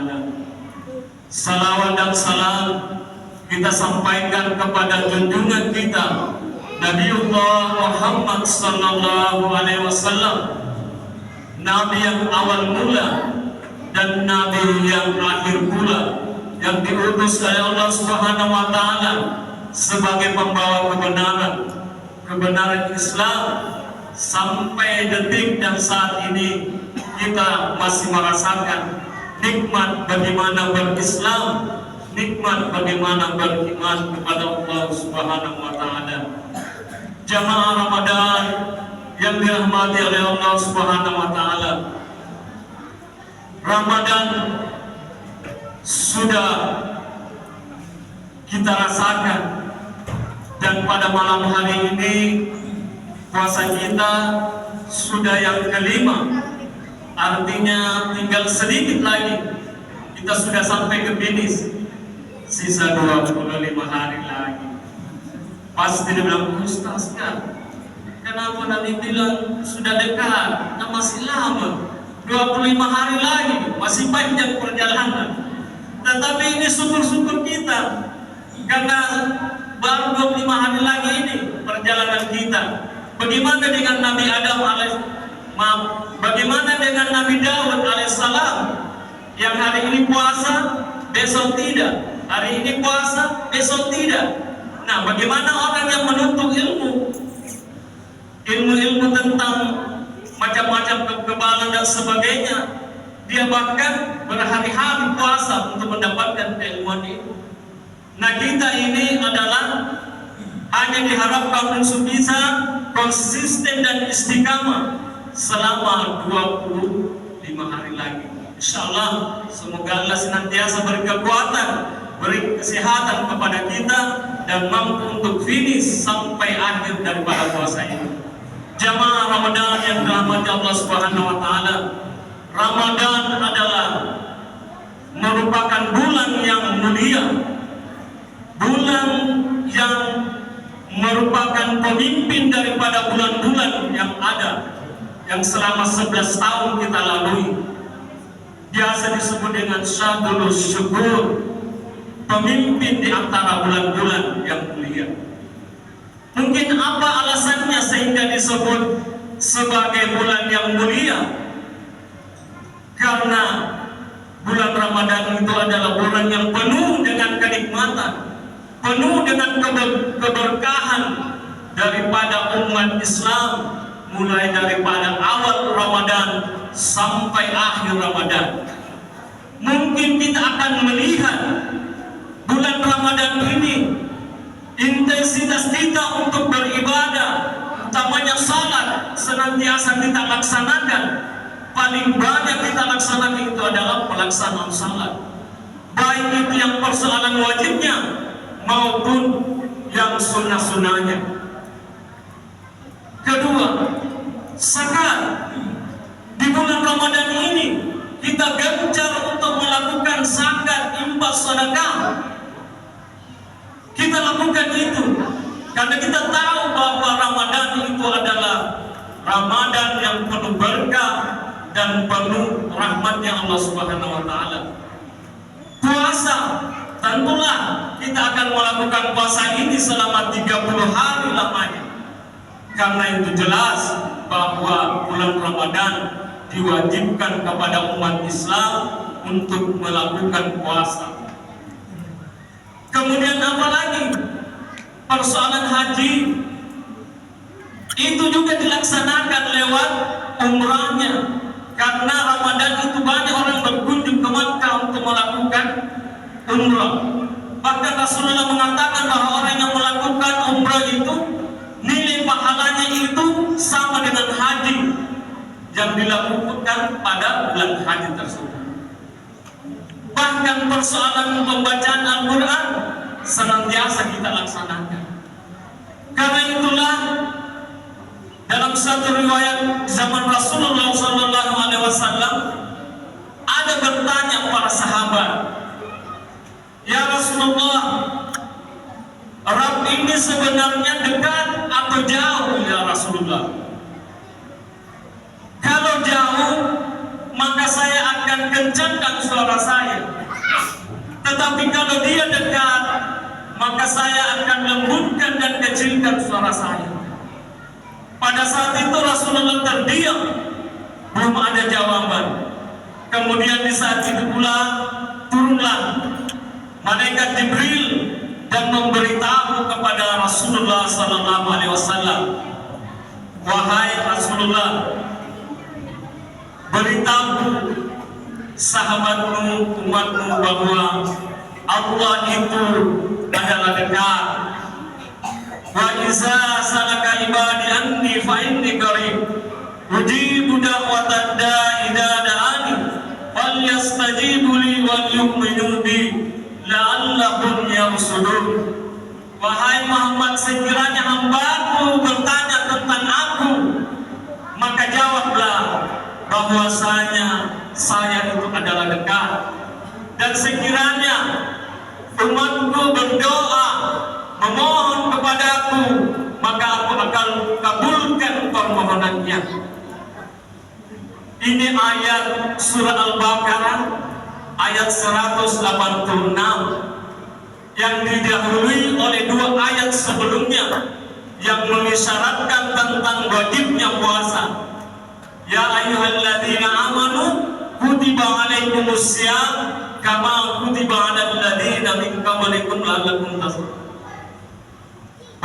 Ta'ala. Salawat dan salam kita sampaikan kepada junjungan kita Nabiullah Muhammad sallallahu alaihi wasallam, Nabi yang awal mula dan Nabi yang akhir pula, yang diutus oleh Allah Subhanahu wa Ta'ala sebagai pembawa kebenaran Islam. Sampai detik dan saat ini kita masih merasakan nikmat bagaimana berislam, nikmat bagaimana beriman kepada Allah Subhanahu wa Ta'ala. Jamaah Ramadan yang dirahmati oleh Allah Subhanahu wa Ta'ala, Ramadan sudah kita rasakan, dan pada malam hari ini puasa kita sudah yang kelima. Artinya tinggal sedikit lagi kita sudah sampai ke finish. Sisa 25 hari lagi. Pasti dia bilang, Ustaz kan, kenapa nanti bilang sudah dekat? Nah, masih lama, 25 hari lagi, masih panjang perjalanan. Tetapi ini syukur-syukur kita, karena baru 25 hari lagi ini perjalanan kita. Bagaimana dengan Nabi Adam bagaimana dengan Nabi Daud alaihissalam, yang hari ini puasa, besok tidak, hari ini puasa, besok tidak. Nah, bagaimana orang yang menuntut ilmu tentang macam-macam kekebalan dan sebagainya, dia bahkan berhari-hari puasa untuk mendapatkan keilmuan itu. Nah, kita ini adalah hanya diharapkan untuk bisa konsisten dan istiqamah selama 25 hari lagi. Insyaallah, semoga Allah senantiasa beri kekuatan, beri kesehatan kepada kita, dan mampu untuk finish sampai akhir daripada puasa ini. Jamaah Ramadan yang dirahmati Allah Subhanahu wa Ta'ala, Ramadan adalah merupakan bulan yang mulia, bulan yang merupakan pemimpin daripada bulan-bulan yang ada, yang selama 11 tahun kita lalui. Biasa disebut dengan Syahrul Syukur, pemimpin di antara bulan-bulan yang mulia. Mungkin apa alasannya sehingga disebut sebagai bulan yang mulia? Karena bulan Ramadan itu adalah bulan yang penuh dengan kenikmatan, penuh dengan keberkahan daripada umat Islam, mulai daripada awal Ramadan sampai akhir Ramadan. Mungkin kita akan melihat bulan Ramadan ini intensitas kita untuk beribadah, utamanya salat, senantiasa kita laksanakan. Paling banyak kita laksanakan itu adalah pelaksanaan salat, baik itu yang persoalan wajibnya maupun yang sunnah-sunnahnya. Kedua, zakat. Di bulan Ramadan ini kita gencar untuk melakukan zakat, infak, sedekah. Kita lakukan itu karena kita tahu bahwa Ramadan itu adalah Ramadan yang penuh berkah dan penuh rahmatnya Allah Subhanahu wa Ta'ala. Puasa, tentulah kita akan melakukan puasa ini selama 30 hari lamanya. Karena itu jelas bahwa bulan Ramadan diwajibkan kepada umat Islam untuk melakukan puasa. Kemudian apa lagi? Persoalan haji itu juga dilaksanakan lewat umrahnya. Karena Ramadan itu banyak orang berkunjung ke Makkah untuk melakukan umrah. Bahkan Rasulullah mengatakan bahwa orang yang melakukan umrah itu nilai pahalanya itu sama dengan haji yang dilakukan pada bulan haji tersebut. Bahkan persoalan pembacaan Al-Quran senantiasa kita laksanakan. Karena itulah dalam satu riwayat zaman Rasulullah SAW ada bertanya para sahabat, "Ya Rasulullah, Rabb ini sebenarnya dekat atau jauh ya Rasulullah? Kalau jauh, maka saya akan kencangkan suara saya. Tetapi kalau dia dekat, maka saya akan lembutkan dan kecilkan suara saya. Pada saat itu Rasulullah terdiam, belum ada jawaban. Kemudian di saat itu pula turunlah malaikat Jibril dan memberitahu kepada Rasulullah SAW, wahai Rasulullah, beritahu sahabatmu, umatmu bahwa Allah itu adalah dekat. Wa iza salaka ibadi anni fa inni qarib ujibu da'watad da'i idza da'ani falyastajibu li wal yu'minu bi la'allahum yarshudun. Wahai Muhammad, sekiranya hambaku bertanya tentang aku, maka jawablah bahwasanya saya itu adalah dekat. Dan sekiranya umatku berdoa memohon kepadaku, maka aku akan kabulkan permohonannya. Ini ayat surah Al-Baqarah ayat 186 yang didahului oleh dua ayat sebelumnya yang mengisyaratkan tentang wajibnya puasa. Ya ayyuhalladzina amanu kutiba alaikumussyam kama kutiba alal ladzina min qablikum la'allakum tattaqun.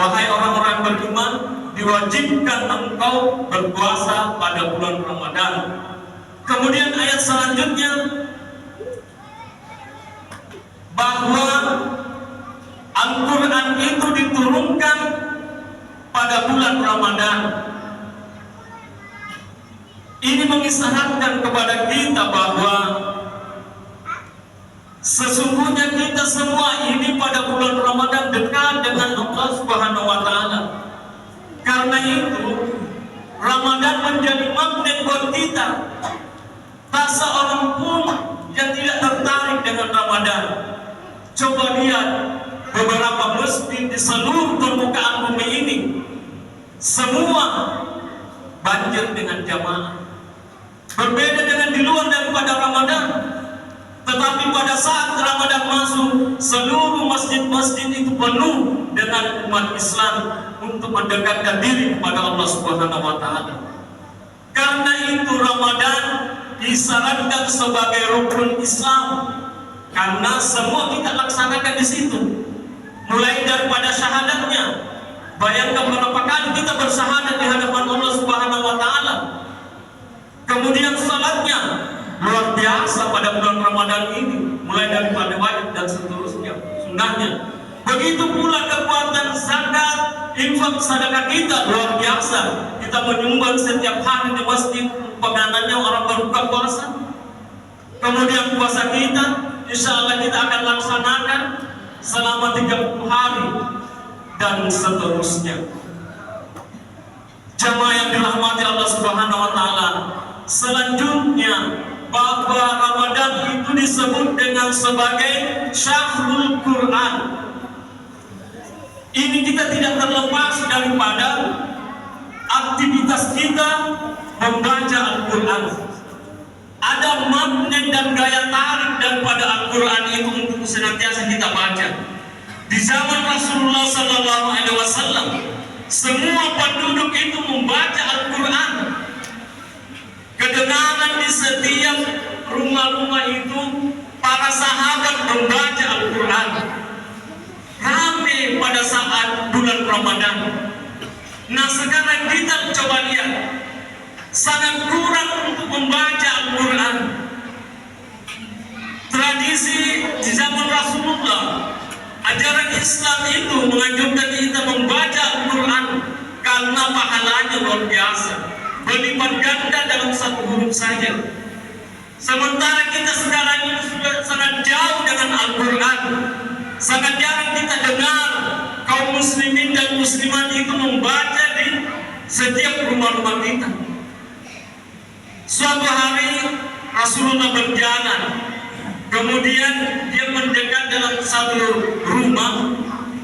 Wahai orang-orang beriman, diwajibkan engkau berpuasa pada bulan Ramadan. Kemudian ayat selanjutnya bahwa Al-Quran itu diturunkan pada bulan Ramadan. Ini mengisyaratkan kepada kita bahwa sesungguhnya kita semua ini pada bulan Ramadan dekat dengan Allah Subhanahu wa Ta'ala. Karena itu Ramadan menjadi magnet buat kita. Tak seorang pun yang tidak tertarik dengan Ramadan. Coba lihat beberapa masjid di seluruh permukaan bumi ini, semua banjir dengan jamaah. Berbeda dengan di luar daripada Ramadan. Tetapi pada saat Ramadan masuk, seluruh masjid-masjid itu penuh dengan umat Islam untuk mendekatkan diri kepada Allah Subhanahu wa Ta'ala. Karena itu Ramadan disyaratkan sebagai rukun Islam, karena semua kita laksanakan di situ. Mulai daripada syahadatnya. Bayangkan berapa kali kita bersyahadat di hadapan Allah Subhanahu wa Ta'ala. Kemudian salatnya luar biasa pada bulan Ramadan ini, mulai daripada wajib dan seterusnya, sunnahnya. Begitu pula kekuatan zakat, infak, sedekah kita luar biasa. Kita menyumbang setiap hari di masjid, pegangannya orang berbuka puasa. Kemudian puasa kita, insya Allah kita akan laksanakan selama 30 hari dan seterusnya. Jamaah yang dirahmati Allah Subhanahu wa Ta'ala, selanjutnya bahwa Ramadan itu disebut dengan sebagai Syahrul Quran. Ini kita tidak terlepas daripada aktivitas kita membaca Al-Quran. Ada magnet dan gaya tarik daripada Al-Quran itu untuk senantiasa kita baca. Di zaman Rasulullah SAW, semua penduduk itu membaca Al-Quran. Kedengaran di setiap rumah-rumah itu para sahabat membaca Al-Quran. Ramai pada saat bulan Ramadan. Nah sekarang kita coba lihat, sangat kurang untuk membaca Al-Quran. Tradisi di zaman Rasulullah, ajaran Islam itu menganjurkan kita membaca Al-Quran karena pahalanya luar biasa, berlipat ganda dalam satu huruf saja. Sementara kita sekarang ini sudah sangat jauh dengan Al-Quran. Sangat jarang kita dengar kaum muslimin dan muslimat itu membaca di setiap rumah-rumah kita. Suatu hari Rasulullah berjalan, kemudian dia mendekat dalam satu rumah.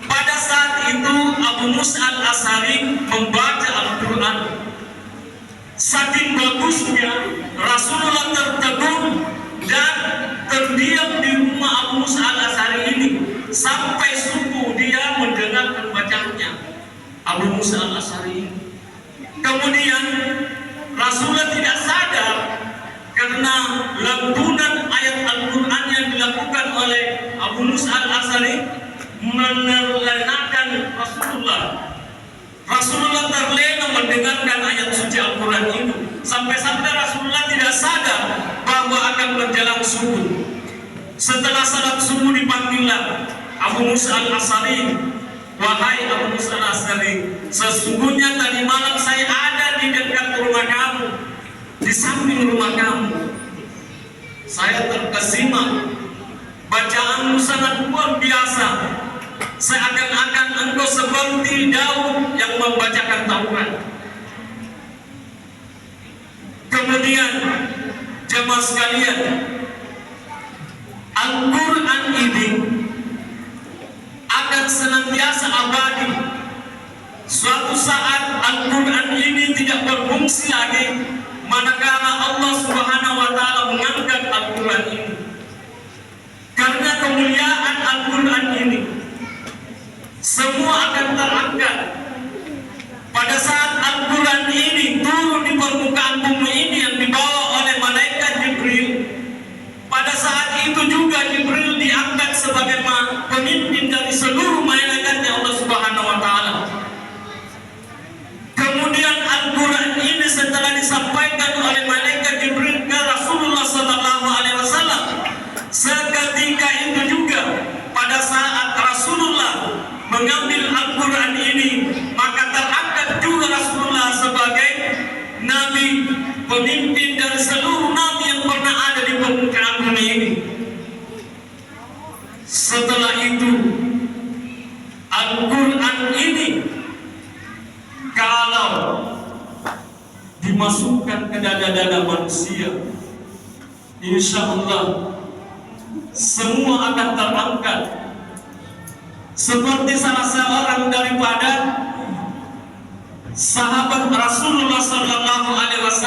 Pada saat itu Abu Musa al-Asy'ari membaca Al-Quran. Saking bagusnya Rasulullah tertegun dan terdiam di rumah Abu Musa al-Asy'ari ini sampai subuh dia mendengarkan bacaannya Abu Musa al-Asy'ari. Kemudian Rasulullah tidak sadar karena lantunan ayat Al-Quran yang dilakukan oleh Abu Musa al-Asy'ari menerlenakan Rasulullah. Rasulullah terlena mendengarkan ayat suci Al-Quran itu sampai-sampai Rasulullah tidak sadar bahwa akan berjalan subuh. Setelah salat subuh dipanggillah Abu Musa al-Asy'ari, "Wahai Abu Musa al-Asy'ari, sesungguhnya tadi malam saya ada di dekat rumah kamu, di samping rumah kamu. Saya terkesima, bacaanmu sangat luar biasa. Seakan-akan engkau seperti Daud yang membacakan Taurat." Kemudian jemaah sekalian, Al-Quran ini akan senantiasa abadi. Suatu saat Al-Quran ini tidak berfungsi lagi manakala Allah Subhanahu wa Ta'ala mengangkat Al-Quran ini. Karena kemuliaan Al-Quran ini, semua akan terangkat. Pada saat Al-Quran ini turun di permukaan bumi ini yang dibawa oleh malaikat Jibril, pada saat itu juga Jibril diangkat sebagai pemimpin dari seluruh malaikatnya Allah Subhanahu wa Ta'ala. Kemudian Al-Quran ini setelah disampaikan oleh malaikat Jibril ke Rasulullah SAW, seketika itu juga pada saat Rasulullah mengambil Al-Quran ini, maka terangkat juga Rasulullah sebagai nabi, pemimpin dari seluruh nabi yang pernah ada di permukaan bumi ini. Setelah itu Al-Quran ini kalau dimasukkan ke dada-dada manusia, insya Allah semua akan terangkat. Seperti salah seorang daripada sahabat Rasulullah SAW